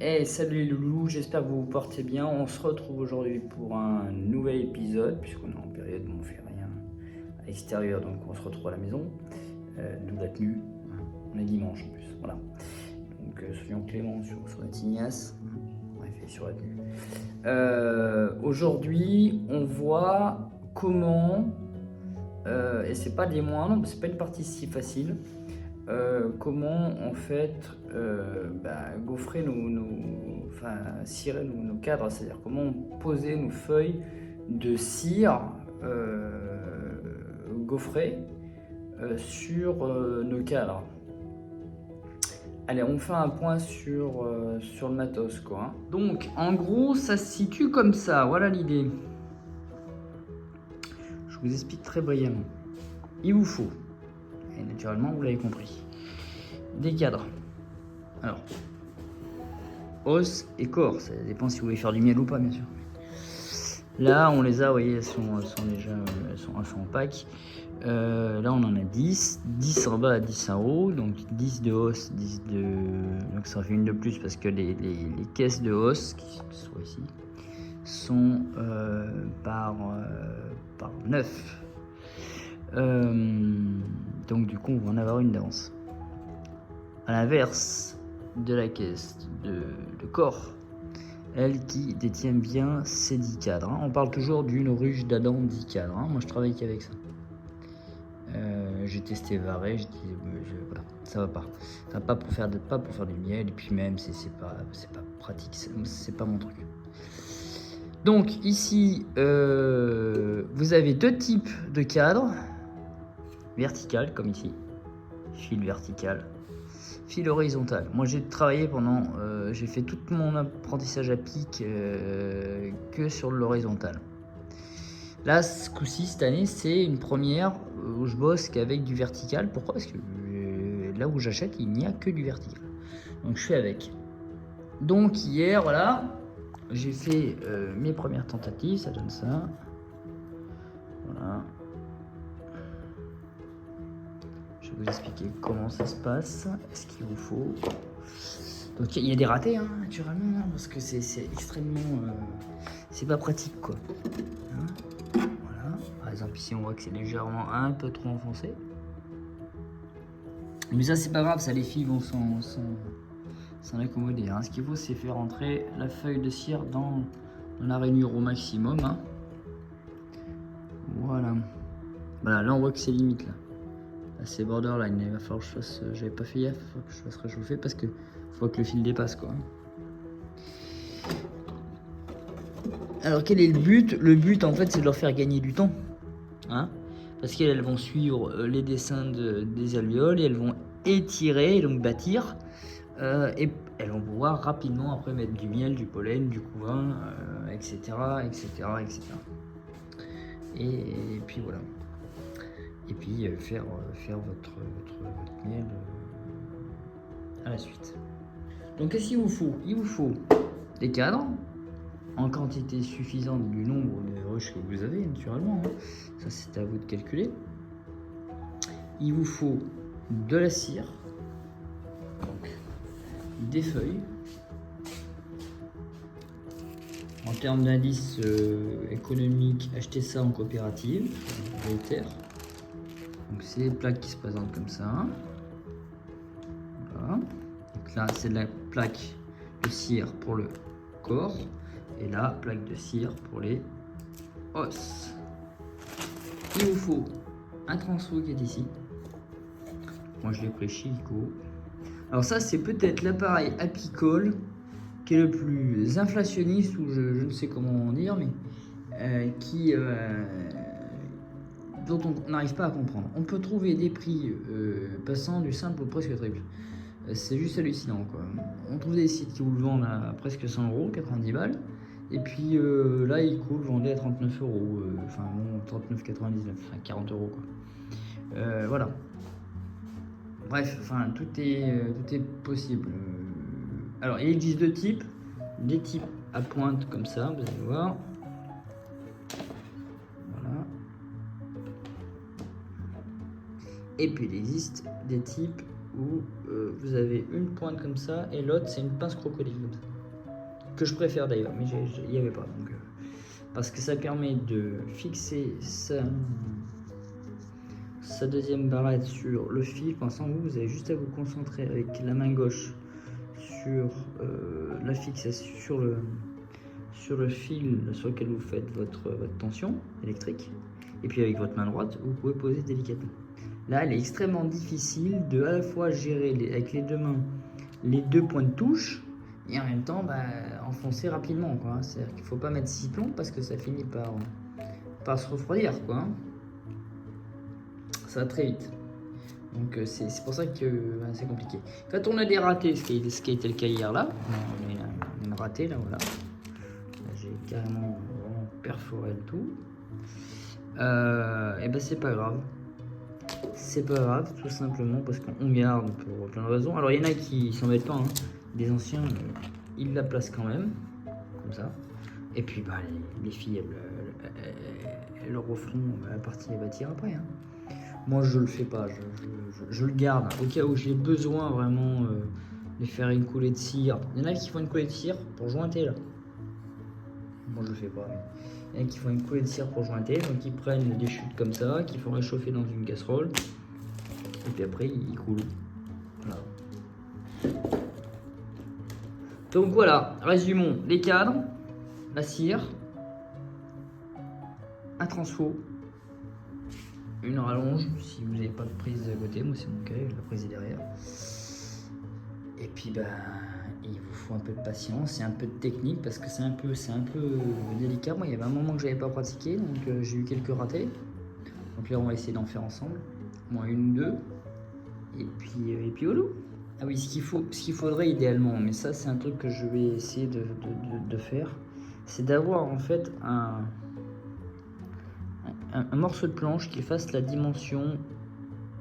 Hey, salut les loulous, j'espère que vous vous portez bien. On se retrouve aujourd'hui pour un nouvel épisode, puisqu'on est en période où on fait rien à l'extérieur, donc on se retrouve à la maison. D'où la tenue, on est dimanche en plus, voilà. Donc soyons cléments sur notre ignace, bref, et sur la tenue. Aujourd'hui, on voit comment, et c'est pas des moindres, c'est pas une partie si facile, comment en fait gaufrer enfin cirer nos cadres, c'est-à-dire comment poser nos feuilles de cire gaufrées sur nos cadres. Allez, on fait un point sur le matos quoi. Donc en gros ça se situe comme ça, voilà l'idée. Je vous explique très brièvement. Il vous faut, et naturellement vous l'avez compris, des cadres. Alors, os et corps, ça dépend si vous voulez faire du miel ou pas, bien sûr. Là, on les a, vous voyez, elles sont en pack. Là, on en a 10. 10 en bas, 10 en haut. Donc, 10 de os, 10 de... Donc, ça fait une de plus parce que les caisses de os, qui sont ici, sont par 9. Donc, du coup, on va en avoir une d'avance. À l'inverse de la caisse de corps, elle qui détient bien ces 10 cadres. On parle toujours d'une ruche d'Adam 10 cadres. Moi, je travaille qu'avec ça. J'ai testé Varé, j'ai dit voilà, ça va pas. Ça va pas pour faire du miel, et puis même c'est pas pratique, c'est pas mon truc. Donc ici, vous avez deux types de cadres. Vertical, comme ici, fil vertical, fil horizontal. Moi j'ai travaillé j'ai fait tout mon apprentissage à pic que sur l'horizontal. Là, ce coup-ci, cette année, c'est une première où je bosse qu'avec du vertical. Pourquoi? Parce que là où j'achète, il n'y a que du vertical. Donc je suis avec. Donc hier, voilà, j'ai fait mes premières tentatives, ça donne ça. Voilà. Je vais vous expliquer comment ça se passe, ce qu'il vous faut. Donc il y a des ratés, hein, naturellement, hein, parce que c'est extrêmement... c'est pas pratique, quoi. Hein, voilà. Par exemple, ici, on voit que c'est légèrement un peu trop enfoncé. Mais ça, c'est pas grave, ça, les filles vont s'en accommoder. Hein. Ce qu'il faut, c'est faire entrer la feuille de cire dans la rainure au maximum. Hein. Voilà. Voilà, là, on voit que c'est limite, là. C'est borderline, il va falloir que je fasse, j'avais pas fait gaffe, il faut que je fasse réchauffer parce que faut que le fil dépasse quoi. Alors quel est le but? Le but en fait c'est de leur faire gagner du temps, hein, parce qu'elles vont suivre les dessins des alvéoles et elles vont étirer, donc bâtir, et elles vont pouvoir rapidement après mettre du miel, du pollen, du couvain, etc., etc., etc. Et puis voilà. Et puis faire votre miel à la suite. Donc qu'est-ce qu'il vous faut? Il vous faut des cadres en quantité suffisante du nombre de ruches que vous avez naturellement. Hein. Ça c'est à vous de calculer. Il vous faut de la cire, donc des feuilles. En termes d'indice économique, achetez ça en coopérative, terre. Donc c'est les plaques qui se présentent comme ça. Voilà. Donc là c'est de la plaque de cire pour le corps et là plaque de cire pour les os. Il vous faut un transeau qui est ici. Moi je l'ai pris chez Ico. Alors ça c'est peut-être l'appareil apicole qui est le plus inflationniste ou je ne sais comment dire mais dont on n'arrive pas à comprendre. On peut trouver des prix passant du simple au presque triple. C'est juste hallucinant quoi. On trouve des sites qui vous le vendent à presque 100 euros, 90 balles. Et puis là, Ico le vendait à 39 euros. Enfin bon, 39,99, enfin 40 euros quoi. Voilà. Bref, enfin tout est possible. Alors il existe deux types. Des types à pointe comme ça, vous allez voir. Voilà. Et puis il existe des types où vous avez une pointe comme ça et l'autre c'est une pince crocodile. que je préfère d'ailleurs, mais il n'y avait pas. Donc, parce que ça permet de fixer sa deuxième barrette sur le fil. Pour l'instant, vous avez juste à vous concentrer avec la main gauche sur la fixation, sur le fil sur lequel vous faites votre tension électrique. Et puis avec votre main droite, vous pouvez poser délicatement. Là, il est extrêmement difficile de à la fois gérer avec les deux mains les deux points de touche et en même temps enfoncer rapidement. C'est-à-dire qu'il ne faut pas mettre 6 plombs parce que ça finit par se refroidir. Ça va très vite. Donc c'est pour ça que c'est compliqué. Quand on a des ratés, ce qui a été le cas hier là, on a une ratée là, voilà. J'ai carrément vraiment perforé le tout. Et c'est pas grave. C'est pas grave, tout simplement parce qu'on garde pour plein de raisons. Alors il y en a qui s'embêtent pas, hein. Des anciens, ils la placent quand même, comme ça. Et puis les filles, elles referont la partie des bâtir après. Hein. Moi je le fais pas, je le garde au cas où j'ai besoin vraiment de faire une coulée de cire. Il y en a qui font une coulée de cire pour jointer là. Moi je le fais pas. Mais... il y en a qui font une coulée de cire pour jointer, donc ils prennent des chutes comme ça, qu'ils font réchauffer dans une casserole, et puis après ils coulent. Voilà. Donc voilà, résumons les cadres, la cire, un transfo, une rallonge si vous n'avez pas de prise à côté, moi c'est mon cas, la prise est derrière. Et puis il vous faut un peu de patience et un peu de technique parce que c'est un peu délicat. Moi il y avait un moment que j'avais pas pratiqué, donc j'ai eu quelques ratés. Donc là on va essayer d'en faire ensemble, moins une ou deux. Et puis au loup. Ah oui, ce qu'il faudrait idéalement, mais ça c'est un truc que je vais essayer de faire, c'est d'avoir en fait un morceau de planche qui fasse la dimension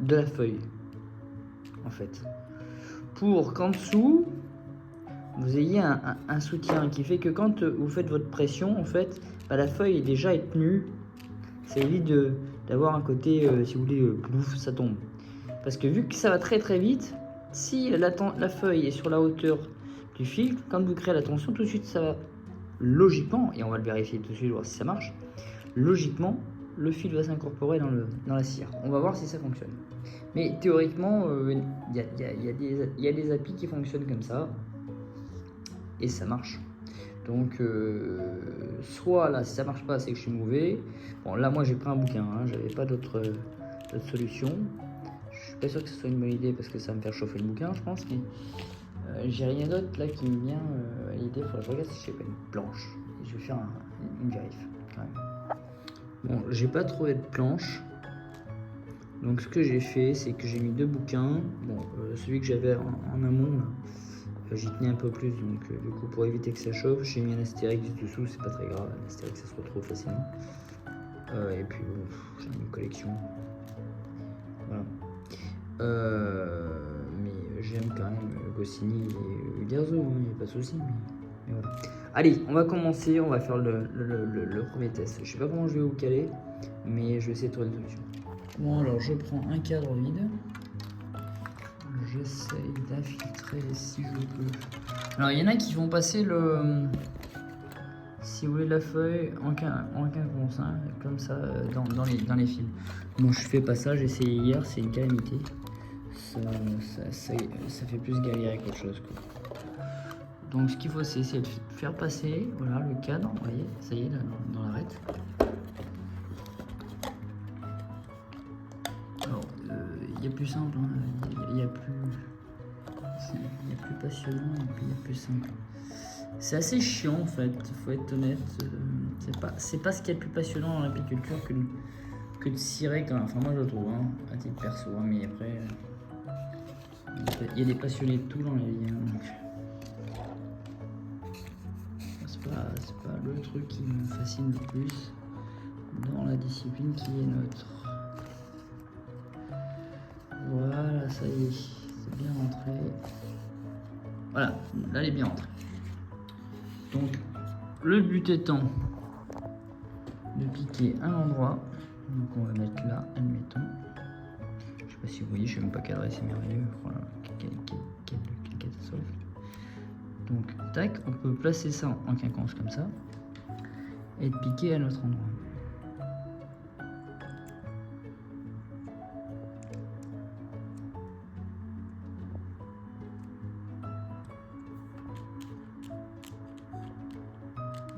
de la feuille, en fait. Pour qu'en dessous, vous ayez un soutien qui fait que quand vous faites votre pression, en fait, la feuille est déjà tenue. Ça évite d'avoir un côté, si vous voulez, plouf, ça tombe. Parce que vu que ça va très très vite, si la feuille est sur la hauteur du fil, quand vous créez la tension, tout de suite ça va logiquement, et on va le vérifier tout de suite, voir si ça marche, logiquement, le fil va s'incorporer dans la cire. On va voir si ça fonctionne. Mais théoriquement, il y a des applis qui fonctionnent comme ça, et ça marche. Donc, soit là, si ça marche pas, c'est que je suis mauvais. Bon, là, moi, j'ai pris un bouquin, hein, j'avais pas d'autre solution. Je suis pas sûr que ce soit une bonne idée parce que ça va me faire chauffer le bouquin, je pense. J'ai rien d'autre là qui me vient à l'idée. Faudrait que je regarde si j'ai pas une planche. Et je vais faire une vérif quand même. Bon, j'ai pas trouvé de planche. Donc, ce que j'ai fait, c'est que j'ai mis 2 bouquins. Bon, celui que j'avais en amont, là, j'y tenais un peu plus. Donc, du coup, pour éviter que ça chauffe, j'ai mis un Astérix du dessous. C'est pas très grave. Un Astérix, ça se retrouve facilement. Et puis, j'ai une collection. Voilà. Mais j'aime quand même Goscinny et Uderzo, il n'y a pas de souci. Mais voilà. Allez, on va commencer, on va faire le premier test. Je sais pas comment je vais vous caler, mais je vais essayer de trouver une solution. Bon, alors je prends un cadre vide. J'essaye d'infiltrer si je peux. Alors, il y en a qui vont passer si vous voulez la feuille en quinconce, hein, comme ça, dans les fils. Bon, je fais pas ça, j'ai essayé hier, c'est une calamité. Ça fait plus galérer qu'autre chose, quoi. Donc ce qu'il faut, c'est essayer de faire passer, voilà, le cadre, vous voyez, ça y est, là, dans l'arête. Alors, il y a plus simple, hein, il y a plus passionnant et puis il y a plus simple. C'est assez chiant en fait, faut être honnête. C'est pas ce qui est le plus passionnant dans l'apiculture que de cirer quand même. Enfin moi je le trouve, hein, à titre perso, hein, mais après il y a des passionnés de tout dans les liens. C'est pas le truc qui me fascine le plus dans la discipline qui est neutre. Voilà, ça y est, c'est bien rentré. Voilà, là elle est bien rentrée. Donc, le but étant de piquer un endroit. Donc, on va mettre là, admettons. Je sais pas si vous voyez, je ne sais même pas cadrer, c'est merveilleux. Voilà, quelle catastrophe. Donc, tac, on peut placer ça en quinconce comme ça et de piquer à notre endroit.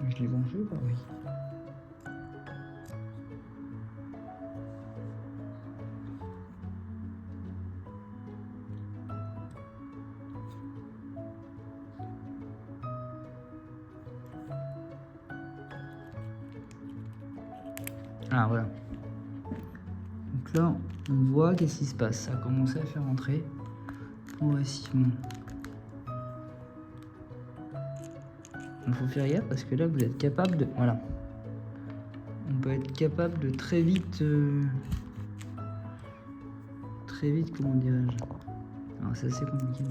Je l'ai branché ou pas? Oui. Ah voilà. Donc là, on voit qu'est-ce qui se passe. Ça a commencé à faire entrer progressivement. Il faut faire gaffe parce que là, vous êtes capable de... Voilà. On peut être capable de très vite, comment dirais-je. Alors c'est assez compliqué.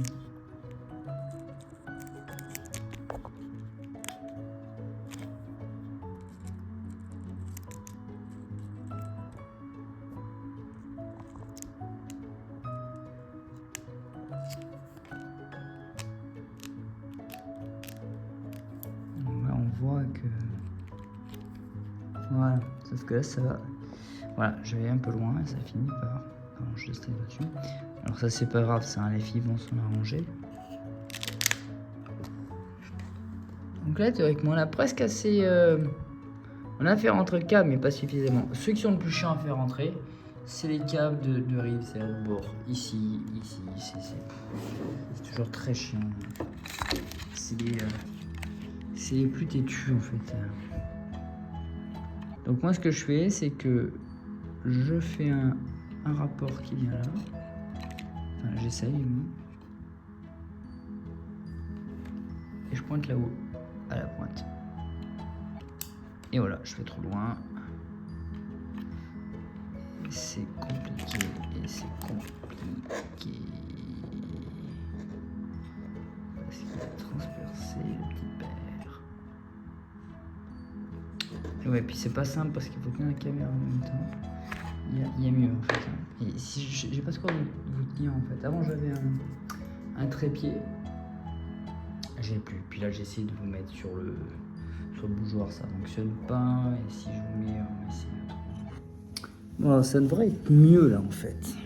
Là, on voit que... Voilà, sauf que là, ça va... Voilà, je vais un peu loin et ça finit par... Pardon, je laisse là-dessus. Alors ça, c'est pas grave, c'est un les fils vont s'en arranger. Donc là, théoriquement, on a presque assez... On a fait rentrer le câble, mais pas suffisamment. Ceux qui sont le plus chiants à faire rentrer, c'est les câbles de rive, c'est au bord. Ici, c'est toujours très chiant. C'est les plus têtus, en fait. Donc moi, ce que je fais, c'est que je fais un rapport qui vient là. Enfin, j'essaye, moi. Et je pointe là-haut, à la pointe. Et voilà, je vais trop loin. C'est compliqué et c'est compliqué. Parce qu'il va transpercer le petit père. Et ouais, puis c'est pas simple parce qu'il faut tenir la caméra en même temps. Il y a mieux en fait. Et si j'ai pas de quoi vous tenir en fait. Avant j'avais un trépied. J'ai plus. Puis là j'essaie de vous mettre sur le bougeoir, ça fonctionne pas. Et si je vous mets, on va essayer. Bon, ça devrait être mieux là en fait.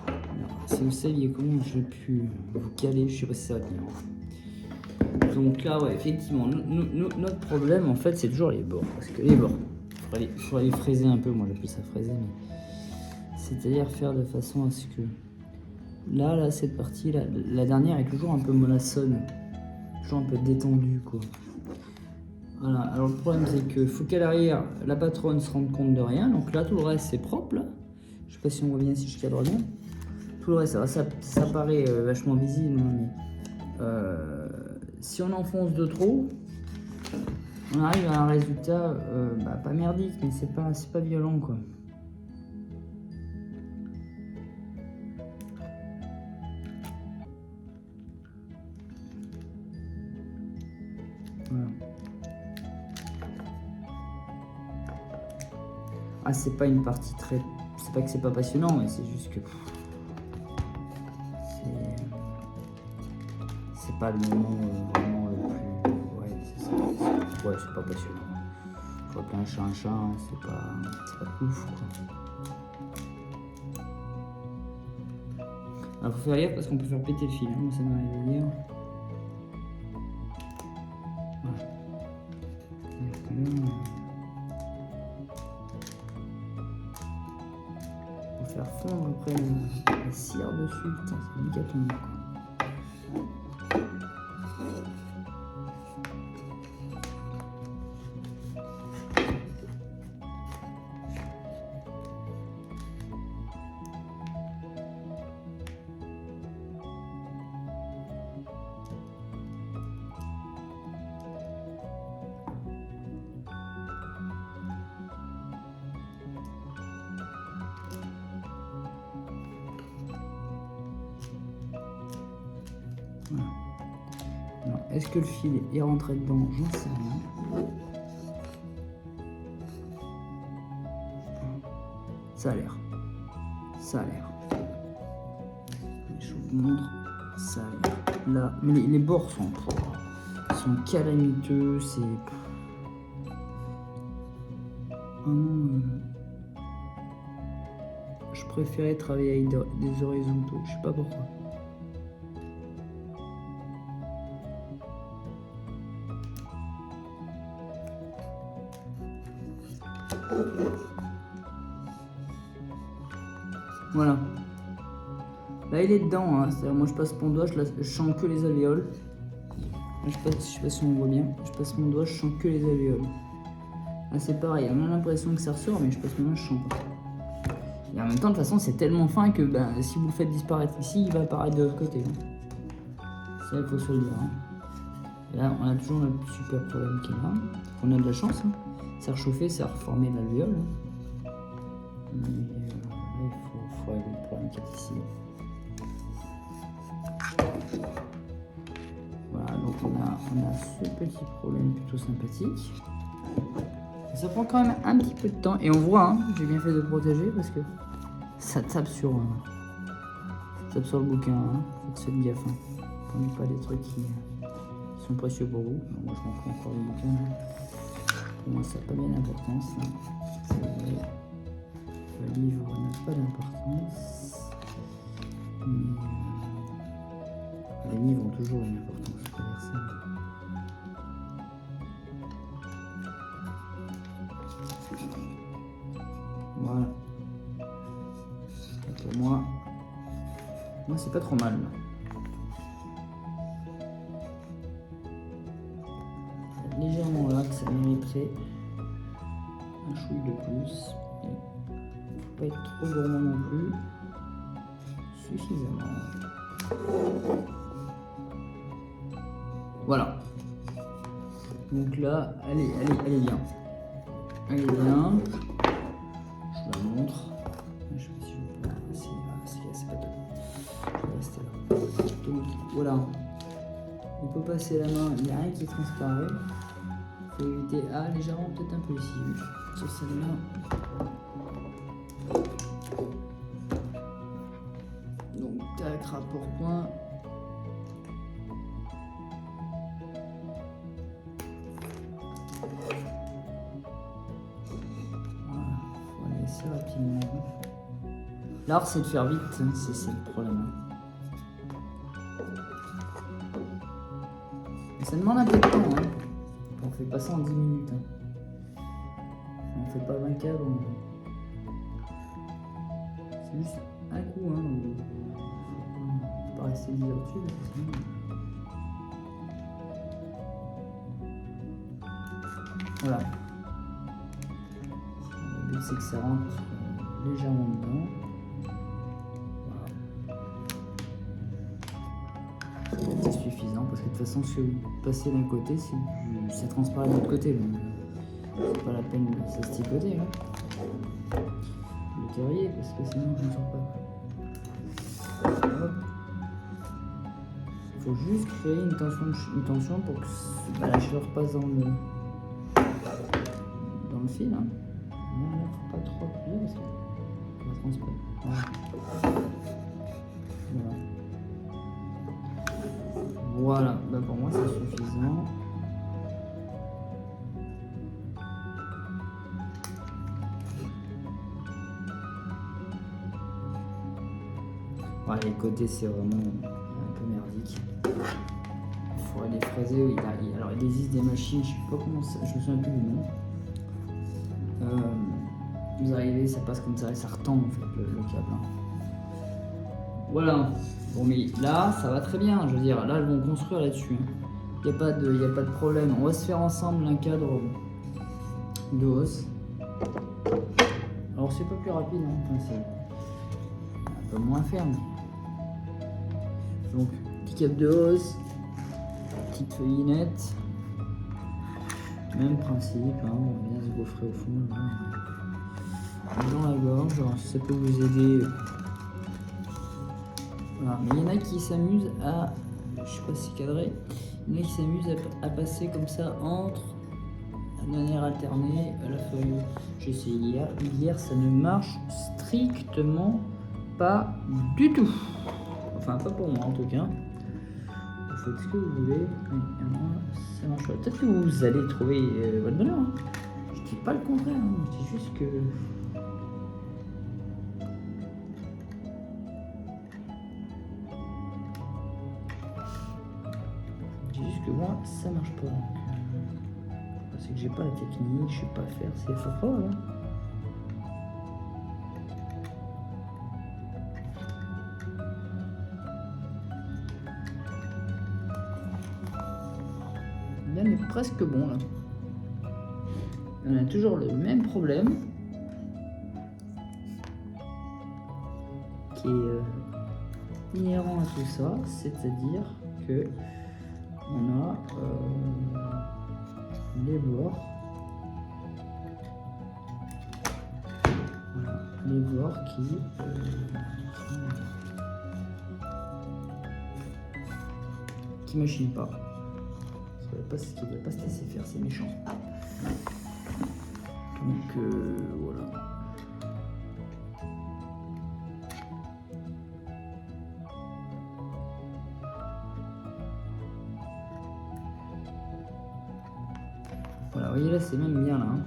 Alors, si vous saviez comment j'ai pu vous caler, je sais pas si ça va tenir. Donc là, ouais, effectivement, notre problème en fait, c'est toujours les bords. Parce que les bords, il faudrait les fraiser un peu. Moi j'appelle ça fraiser, mais c'est-à-dire faire de façon à ce que là, cette partie, là, la dernière est toujours un peu mollassonne, toujours un peu détendue quoi. Voilà, alors le problème c'est que faut qu'à l'arrière la patronne se rende compte de rien, donc là tout le reste c'est propre là. Je sais pas si on voit bien, si je cadre bien. Tout le reste ça paraît vachement visible, hein, mais si on enfonce de trop, on arrive à un résultat pas merdique, mais c'est pas violent quoi. Voilà. Ah, c'est pas une partie très... C'est pas que c'est pas passionnant, mais c'est juste que... C'est pas le moment vraiment le plus... Ouais, c'est ça. Ouais, c'est pas passionnant. Je vois plein un chat, hein, c'est pas ouf, quoi. Alors, faut faire gaffe parce qu'on peut faire péter le fil, hein. Moi, ça m'arrive à dire. Voilà. Faire fondre après la cire dessus, putain, c'est méga quoi. Voilà. Est-ce que le fil est rentré dedans? J'en sais rien. Ça a l'air. Ça a l'air. Je vous montre. Ça a l'air. là. Mais les bords sont calamiteux, c'est... je préférais travailler avec des horizontaux, je sais pas pourquoi. Voilà. Là il est dedans, hein. C'est-à-dire moi je passe mon doigt, je chante que les alvéoles. Là, je sais pas si on voit bien, je passe mon doigt, je chante que les alvéoles. Là c'est pareil, on a l'impression que ça ressort, mais je passe mon doigt, je chante pas. Et en même temps, de toute façon, c'est tellement fin que si vous le faites disparaître ici, il va apparaître de l'autre côté. Ça, il faut se le dire. Hein. Et là, on a toujours notre super problème qui est là. On a de la chance. Hein. Ça a réchauffé, ça a reformé l'alvéole. Hein. Mais là, il faut régler le problème qui est ici. Voilà, donc on a ce petit problème plutôt sympathique. Ça prend quand même un petit peu de temps. Et on voit, hein, j'ai bien fait de protéger parce que ça tape sur le bouquin. Hein. Faites gaffe. Hein. Prenez pas des trucs qui sont précieux pour vous. Alors, moi, je m'en prends encore le bouquin. Pour moi, ça n'a pas bien d'importance. Hein. Le livre n'a pas d'importance. Mais les livres ont toujours une importance. Je peux dire ça. Voilà. Et pour moi c'est pas trop mal. Légèrement là que ça mériterait un chouille de plus. Et faut pas être trop gourmand non plus. Suffisamment. Voilà. Donc là, elle est bien. Elle est bien. Je la montre. Je sais pas si je peux. C'est pas top. Je vais rester là. Donc voilà. On peut passer la main, il n'y a rien qui transparaît. Il faut éviter légèrement peut-être un peu ici. Sur celle-là. Donc tac, rapport point. Assez rapidement. L'art c'est de faire vite, c'est le problème. Et ça demande un peu de temps. Hein. On fait pas ça en 10 minutes. Hein. On fait pas 20 cadres. C'est juste un coup. Hein. On peut pas rester 10 heures dessus. Voilà. Le but c'est que ça rentre légèrement dedans. Voilà. C'est suffisant parce que de toute façon si vous passez d'un côté, ça transparaît de l'autre côté. Donc c'est pas la peine de s'asticoter. Hein. Le terrier parce que sinon je ne sors pas. Hop. Il faut juste créer une tension pour que la chaleur passe dans le fil. Hein. Non, faut pas trop appuyer parce que ça va transpirer. Voilà. Voilà. Pour moi c'est suffisant. Voilà, les côtés c'est vraiment un peu merdique. Il faudrait les fraiser. Alors il existe des machines, je sais pas comment ça, je me souviens plus du nom. Vous arrivez, ça passe comme ça et ça retend en fait le câble. Hein. Voilà. Bon mais là ça va très bien, je veux dire, là elles vont construire là-dessus. Il n'y a pas de problème. On va se faire ensemble un cadre de hausse. Alors c'est pas plus rapide, hein. Enfin, c'est un peu moins ferme. Donc petit câble de hausse, petite feuillinette. Même principe, hein, on vient se gaufrer au fond là, dans la gorge, alors si ça peut vous aider. Voilà. Mais il y en a qui s'amusent à, je sais pas si c'est cadré, il y en a qui s'amusent à passer comme ça entre de manière alternée à la feuille. J'ai essayé hier, ça ne marche strictement pas du tout. Enfin pas pour moi en tout cas. faites ce que vous voulez. Et moi, ça marche pas. Peut-être que vous allez trouver votre bonheur. Hein. Je dis pas le contraire, hein. Je dis juste que. Je dis juste que moi, ça marche pas. C'est que j'ai pas la technique, je sais pas faire, c'est fort probable. Hein. Là, on est presque bon là. On a toujours le même problème qui est inhérent à tout ça, c'est-à-dire que on a les bords, voilà, les bords qui machinent pas. Qui ne va pas se laisser faire, c'est méchant. Donc voilà. Voilà, vous voyez là, c'est même bien là. Hein.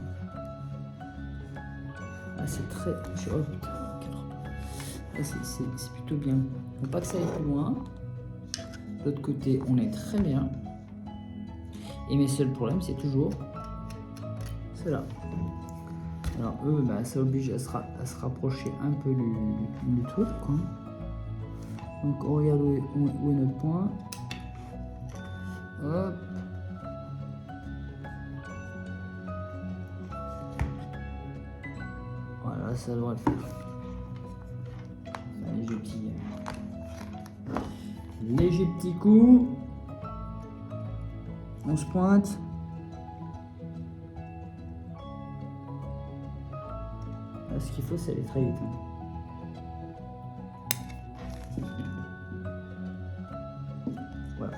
Là, c'est très. Oh putain, là, c'est plutôt bien. Faut pas que ça aille plus loin. De l'autre côté, on est très bien. Et mes seuls problèmes, c'est toujours cela. Alors eux, bah, ça oblige à se rapprocher un peu du truc, quoi. Donc on regarde où est notre point. Hop. Voilà, ça devrait le faire. Léger petit coup. On se pointe. Là, ce qu'il faut, c'est aller très vite. Voilà.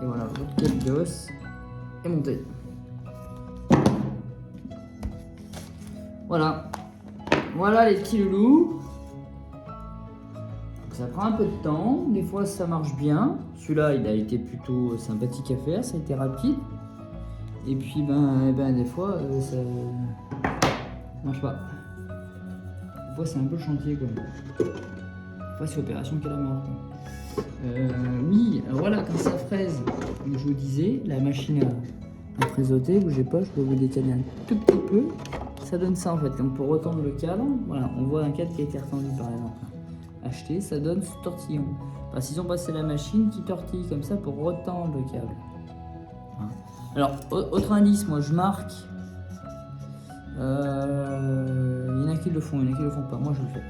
Et voilà, votre tête d'os est montée. Voilà. Voilà les petits loulous. Ça prend un peu de temps, des fois ça marche bien. Celui-là, il a été plutôt sympathique à faire, ça a été rapide. Et puis, des fois, ça marche pas. Des fois, c'est un peu le chantier, quoi. Des fois, c'est opération calamar, quoi. Oui, alors voilà, quand ça fraise, comme je vous disais, la machine à frésoter, bougez pas, je peux vous décaler un tout petit peu. Ça donne ça, en fait. Donc, pour retendre le cadre, voilà, on voit un cadre qui a été retendu, par exemple. Acheté, ça donne ce tortillon. Enfin, s'ils ont passé la machine qui tortille comme ça pour retendre le câble. Hein. Alors, autre indice, moi je marque. Il y en a qui le font, il y en a qui le font pas. Moi je le fais.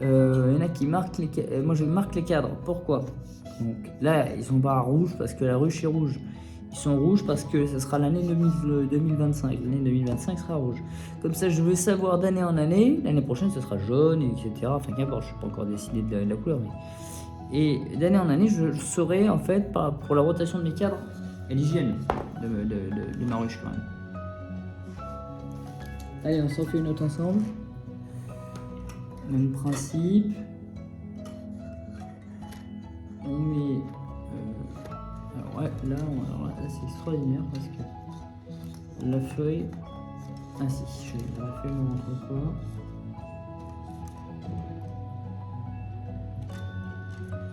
Il y en a qui marquent les moi je marque les cadres. Pourquoi? Donc là, ils sont pas rouges parce que la ruche est rouge. Ils sont rouges parce que ça sera l'année 2025. L'année 2025 sera rouge. Comme ça, je veux savoir d'année en année. L'année prochaine, ce sera jaune, etc. Enfin, qu'importe, je ne suis pas encore décidé de la couleur. Mais... Et d'année en année, je saurai, en fait, pour la rotation de mes cadres et l'hygiène de ma ruche, quand même. Allez, on s'en fait une autre ensemble. Même principe. On met... Alors ouais, là c'est extraordinaire parce que la feuille... Ah si, la feuille ne rentre pas.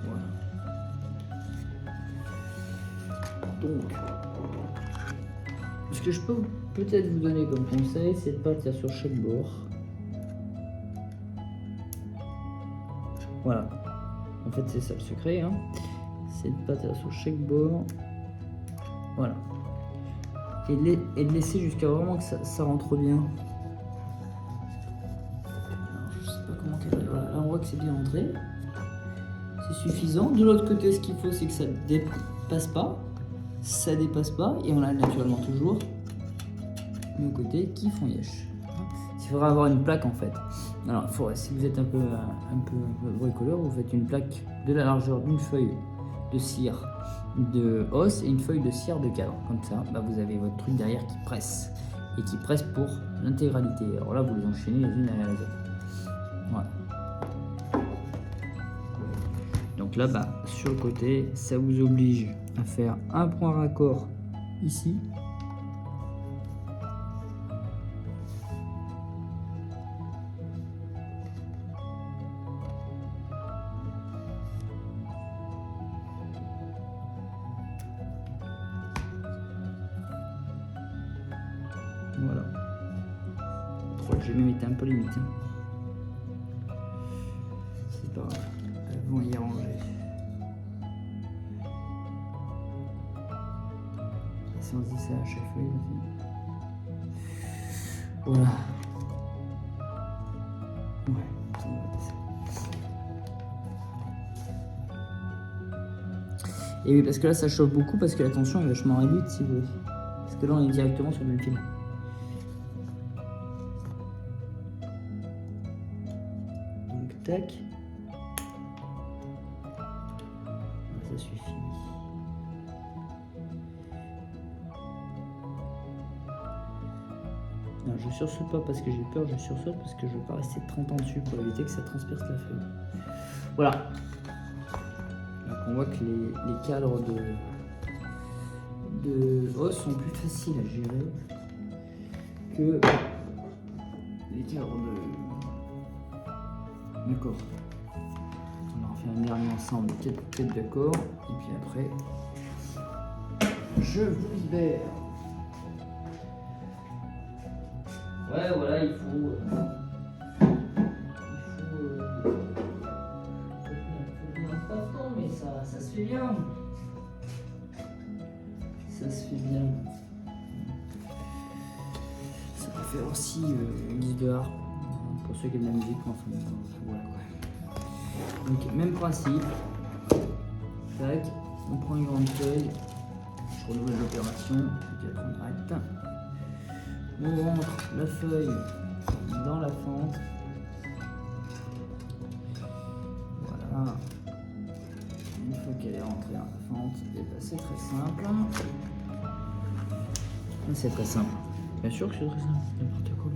Voilà. Donc, ce que je peux peut-être vous donner comme conseil, c'est de partir sur chaque bord. Voilà. En fait, c'est ça le secret, hein. C'est de partir sur chaque bord. Voilà. Et de laisser jusqu'à vraiment que ça rentre bien. Alors, je sais pas comment qu'elle... Voilà, là on voit que c'est bien entré. C'est suffisant. De l'autre côté, ce qu'il faut, c'est que ça dépasse pas. Ça dépasse pas. Et on a naturellement toujours nos côtés qui font yesh. Il faudra avoir une plaque en fait. Alors, si vous êtes un peu bricoleur, vous faites une plaque de la largeur d'une feuille de cire de os et une feuille de cire de cadre. Comme ça, vous avez votre truc derrière qui presse. Et qui presse pour l'intégralité. Alors là, vous les enchaînez les unes derrière les autres. Voilà. Donc Donc là, bah, sur le côté, ça vous oblige à faire un point raccord ici. Voilà. Je crois que j'ai même été un peu limite. C'est pas grave. Elles vont y ranger. Et si on se dit ça à chaque feuille aussi. Voilà. Ouais, ça va passer. Et oui, parce que là ça chauffe beaucoup parce que la tension est vachement réduite si vous voulez. Parce que là on est directement sur le fil. Donc tac. Ça suffit. Non, je sursaute pas parce que j'ai peur, je sursaute parce que je veux pas rester 30 ans dessus pour éviter que ça transperce la feuille. Voilà. Donc on voit que les cadres de hausse sont plus faciles à gérer que les cadres de corps. On en fait un dernier ensemble de 4 d'accords et puis après je vous libère. Ouais, voilà, il faut pas de temps, mais ça se fait bien. Ça se fait bien. Ça peut faire aussi une guise de harpe pour ceux qui aiment la musique. Enfin, voilà quoi. Donc, même principe. Tac, on prend une grande feuille. Je renouvelle l'opération. Et puis après, on arrête. On rentre la feuille dans la fente. Voilà. Une fois qu'elle est rentrée dans la fente, c'est très simple. C'est très simple. Bien sûr que c'est très simple. N'importe quoi.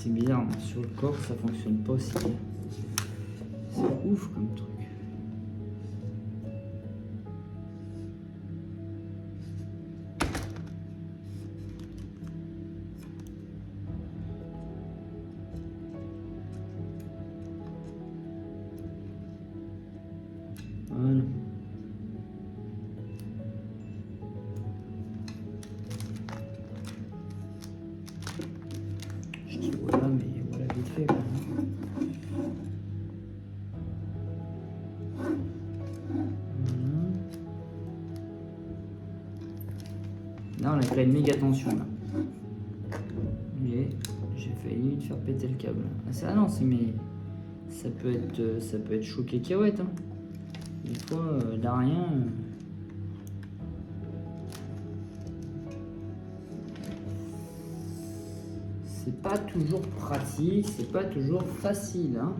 C'est bizarre, mais sur le corps ça fonctionne pas aussi bien. C'est ouf comme truc. Voilà. Je dis voilà, mais voilà vite fait quoi. Là on a créé une méga tension là. Mais j'ai failli faire péter le câble. Ah, ça non, c'est mais ça peut être chaud cacahuète. Hein. Des fois, là rien. C'est pas toujours pratique, c'est pas toujours facile. Hein.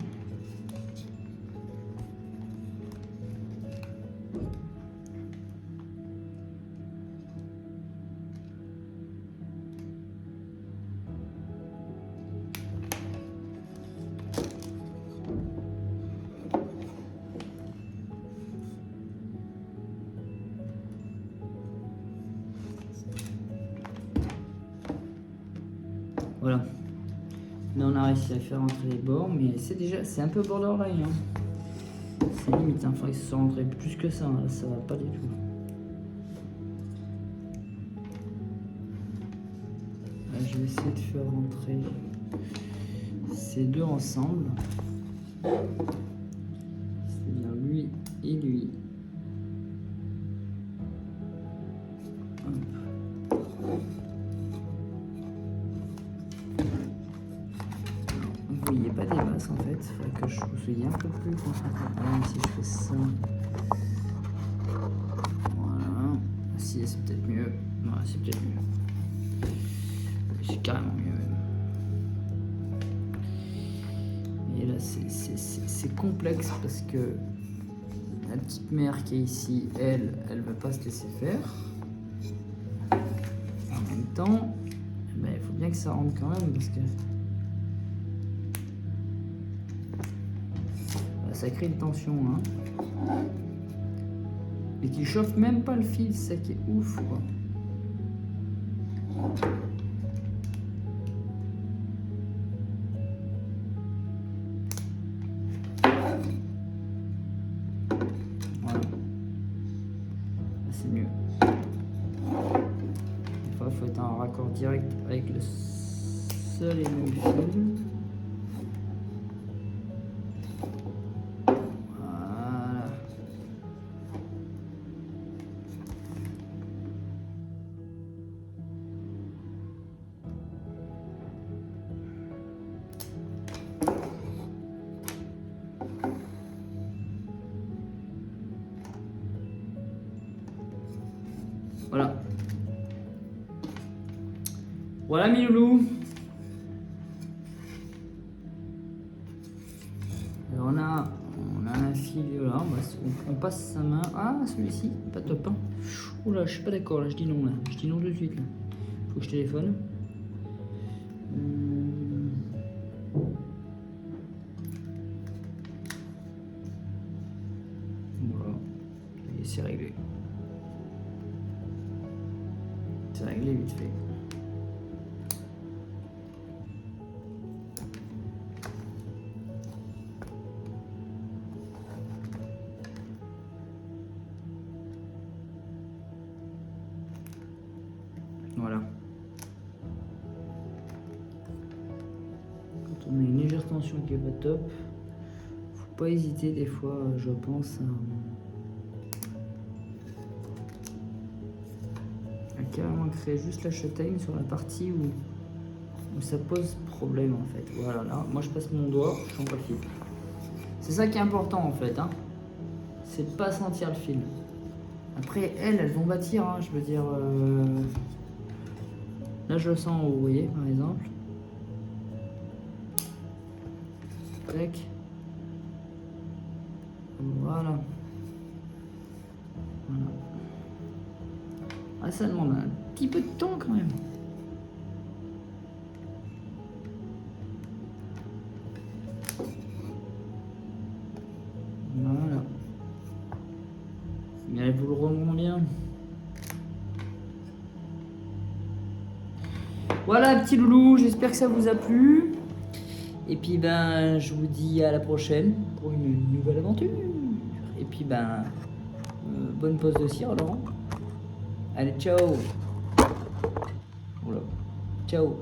Voilà. Là on a réussi à faire rentrer les bords, mais c'est un peu borderline. Hein. C'est limite, il faudrait que ça soit rentré plus que ça, hein. Ça va pas du tout. Là, je vais essayer de faire rentrer ces deux ensemble. C'est-à-dire lui et lui. Il n'y a pas des basses en fait, il faudrait que je sois un peu plus concentré. Même si je fais ça. Voilà. Si c'est peut-être mieux. Voilà, c'est peut-être mieux. J'ai carrément c'est complexe parce que la petite mère qui est ici, elle veut pas se laisser faire. En même temps, il faut bien que ça rentre quand même parce que ça crée une tension. Hein. Et qui chauffe même pas le fil, c'est ça qui est ouf, quoi. Voilà. C'est mieux. Des fois, il faut être en raccord direct avec le seul et même fil. Voilà. Voilà mes loulous. Alors on a un fil là, on passe sa main. Ah celui-ci, pas top hein. Oula, je suis pas d'accord là, je dis non là. Je dis non de suite là. Faut que je téléphone. Voilà. Et c'est réglé. C'est réglé vite fait. Voilà. Quand on a une légère tension qui est pas top, faut pas hésiter des fois, je pense, à carrément créer juste la shutdown sur la partie où ça pose problème en fait. Voilà, là, moi je passe mon doigt, je sens pas le fil. C'est ça qui est important en fait, hein. C'est de pas sentir le fil. Après, elles vont bâtir, hein, je veux dire. Là, je le sens en haut, vous voyez, par exemple. Tac. Voilà. Voilà. Ah, ça demande un petit peu de temps quand même. Voilà. Mais vous le remonte bien. Voilà, petit loulou, j'espère que ça vous a plu. Et puis ben, je vous dis à la prochaine pour une nouvelle aventure. Et puis ben, bonne pause de cire, Laurent. Allez, ciao. Voilà. Ciao.